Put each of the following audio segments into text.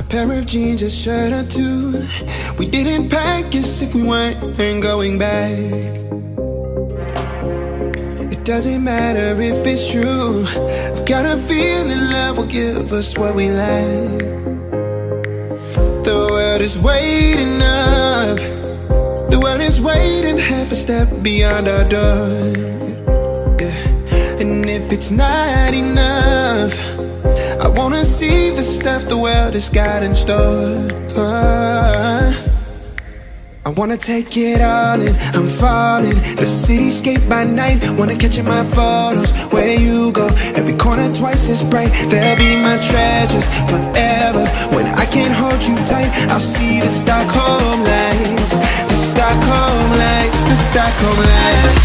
pair of jeans, a shirt or two. We didn't pack as if we weren't going back. It doesn't matter if it's true. I've got a feeling love will give us what we lack. The world is waiting up. The world is waiting half a step beyond our door. Yeah. And if it's not enough, I wanna see the stuff the world has got in store. I wanna take it all in, I'm falling. The cityscape by night, wanna catch in my photos. Where you go, every corner twice as bright. They'll be my treasures forever. When I can't hold you tight, I'll see the Stockholm lights. The Stockholm lights, the Stockholm lights.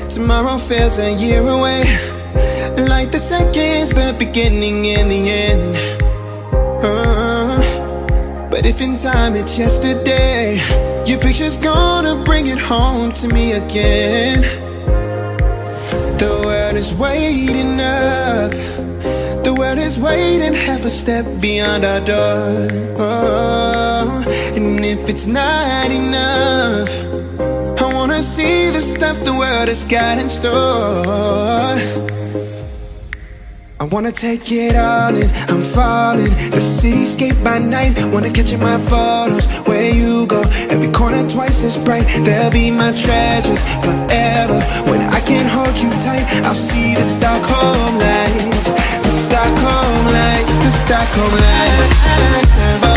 Tomorrow feels a year away, like the seconds, the beginning and the end. But if in time it's yesterday, your picture's gonna bring it home to me again. The world is waiting up. The world is waiting half a step beyond our door. And if it's not enough, I wanna see the stuff the world has got in store. I wanna take it all in, I'm falling. The cityscape by night, wanna catch in my photos. Where you go, every corner twice as bright. They'll be my treasures forever. When I can't hold you tight, I'll see the Stockholm lights. The Stockholm lights, the Stockholm lights.